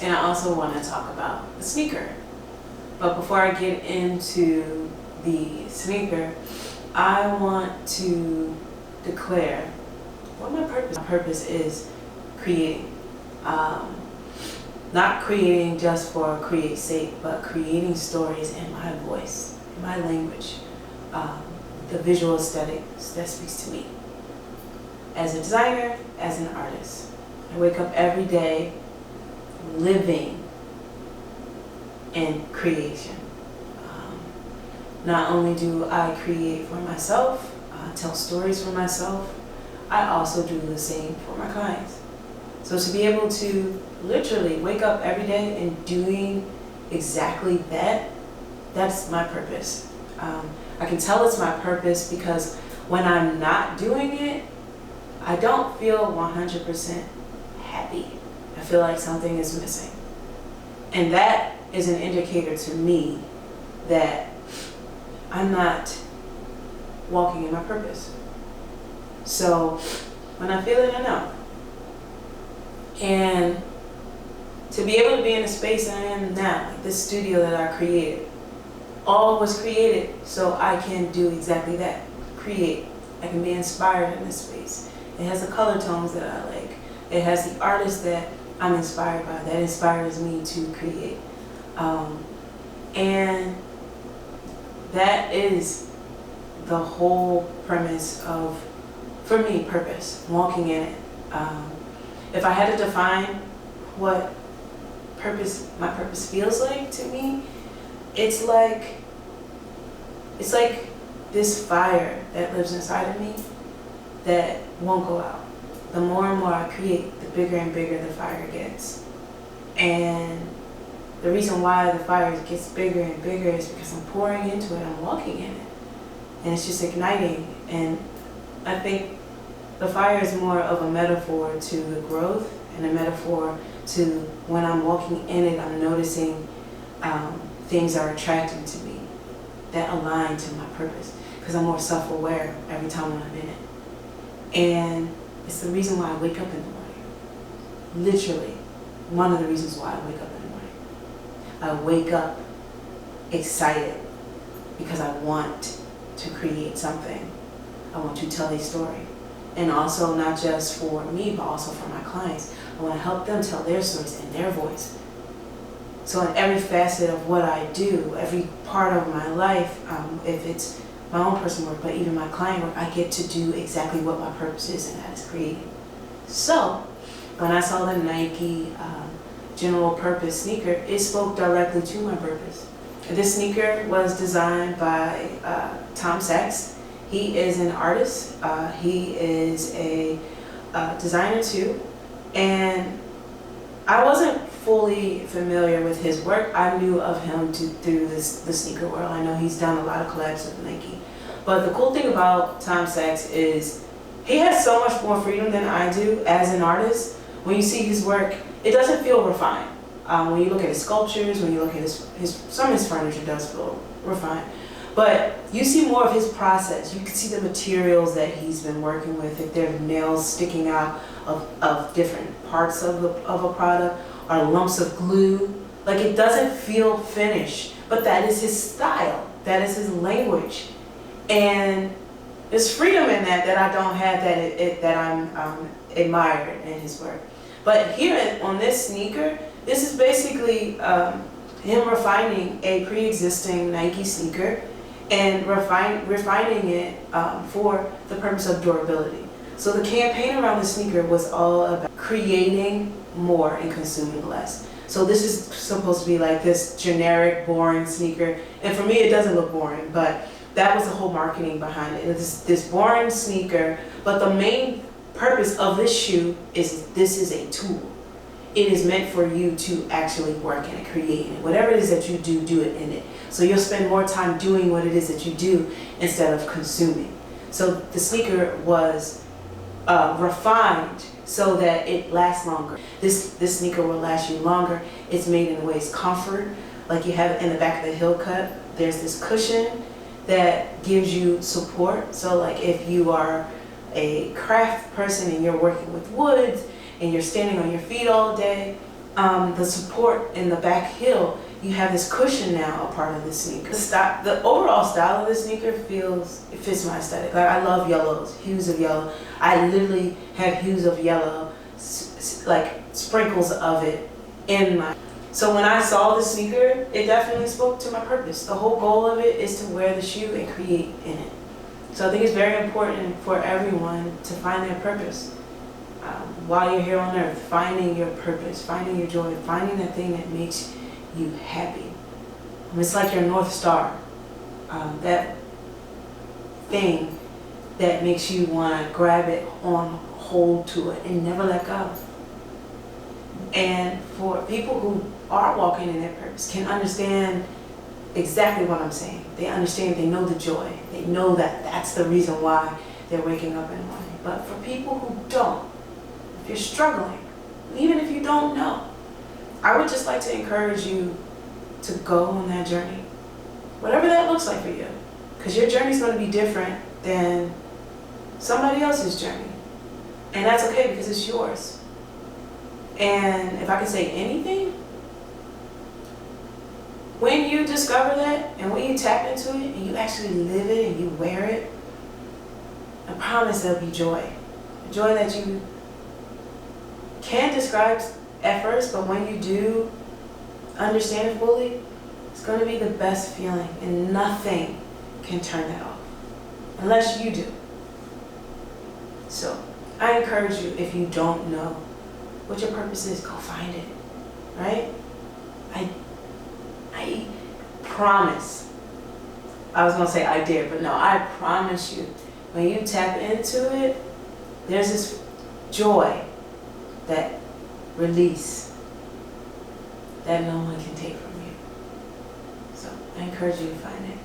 And I also want to talk about the sneaker. But before I get into the sneaker, I want to declare what my purpose. My purpose is creating. Not creating just for create's sake, but creating stories in my voice, in my language, the visual aesthetics that speaks to me. As a designer, as an artist, I wake up every day living in creation. Not only do I create for myself, tell stories for myself, I also do the same for my clients. So to be able to literally wake up every day and doing exactly that, that's my purpose. I can tell it's my purpose because when I'm not doing it, I don't feel 100% happy. I feel like something is missing. And that is an indicator to me that I'm not walking in my purpose. So when I feel it, I know. And to be able to be in the space I am now, like this studio that I created, all was created so I can do exactly that, create. I can be inspired in this space. It has the color tones that I like. It has the artists that I'm inspired by, that inspires me to create. And that is the whole premise of, for me, purpose, walking in it. If I had to define what my purpose feels like to me, it's like this fire that lives inside of me that won't go out. The more and more I create, the bigger and bigger the fire gets. And the reason why the fire gets bigger and bigger is because I'm pouring into it, I'm walking in it. And it's just igniting. And I think the fire is more of a metaphor to the growth and a metaphor to when I'm walking in it, I'm noticing things are attracting to me that align to my purpose because I'm more self-aware every time when I'm in it. And it's the reason why I wake up in the morning. Literally, one of the reasons why I wake up in the morning. I wake up excited because I want to create something. I want to tell a story. And also not just for me, but also for my clients. I want to help them tell their stories in their voice. So in every facet of what I do, every part of my life, if it's my own personal work, but even my client work, I get to do exactly what my purpose is, and that is creating. So when I saw the Nike General Purpose sneaker, it spoke directly to my purpose. This sneaker was designed by Tom Sachs. He is an artist. He is a designer too. And I wasn't fully familiar with his work. I knew of him through the sneaker world. I know he's done a lot of collabs with Nike. But the cool thing about Tom Sachs is he has so much more freedom than I do as an artist. When you see his work, it doesn't feel refined. When you look at his sculptures, when you look at some of his furniture does feel refined. But you see more of his process. You can see the materials that he's been working with. If there are nails sticking out of different parts of a product, or lumps of glue, like it doesn't feel finished. But that is his style. That is his language. And there's freedom in that I don't have, that I'm admired in his work. But here on this sneaker, this is basically him refining a pre-existing Nike sneaker and refining it for the purpose of durability. So the campaign around the sneaker was all about creating more and consuming less. So this is supposed to be like this generic, boring sneaker. And for me, it doesn't look boring, but that was the whole marketing behind it. It's this boring sneaker, but the main purpose of this shoe is this is a tool. It is meant for you to actually work in it, create in it. Whatever it is that you do, do it in it. So you'll spend more time doing what it is that you do instead of consuming. So the sneaker was refined so that it lasts longer. This sneaker will last you longer. It's made in the ways comfort, like you have it in the back of the heel cut. There's this cushion that gives you support. So like if you are a craft person and you're working with woods and you're standing on your feet all day, the support in the back heel, you have this cushion now a part of the sneaker. The overall style of the sneaker it fits my aesthetic. Like, I love yellows, hues of yellow. I literally have hues of yellow, like sprinkles of it in my. So when I saw the sneaker, it definitely spoke to my purpose. The whole goal of it is to wear the shoe and create in it. So I think it's very important for everyone to find their purpose. While you're here on earth, finding your purpose, finding your joy, finding that thing that makes you happy. It's like your North Star, that thing that makes you want to grab it on, hold to it, and never let go. And for people who are walking in their purpose, can understand exactly what I'm saying. They understand, they know the joy. They know that that's the reason why they're waking up in the morning. But for people who don't, if you're struggling, even if you don't know, I would just like to encourage you to go on that journey. Whatever that looks like for you. Because your journey is going to be different than somebody else's journey. And that's okay, because it's yours. And if I can say anything, when you discover that and when you tap into it and you actually live it and you wear it, I promise there'll be joy. Joy that you can't describe at first, but when you do understand it fully, it's going to be the best feeling, and nothing can turn that off unless you do. So I encourage you, if you don't know what your purpose is, go find it, right? I promise, I was going to say I dare, but no, I promise you, when you tap into it, there's this joy, that release that no one can take from you. So I encourage you to find it.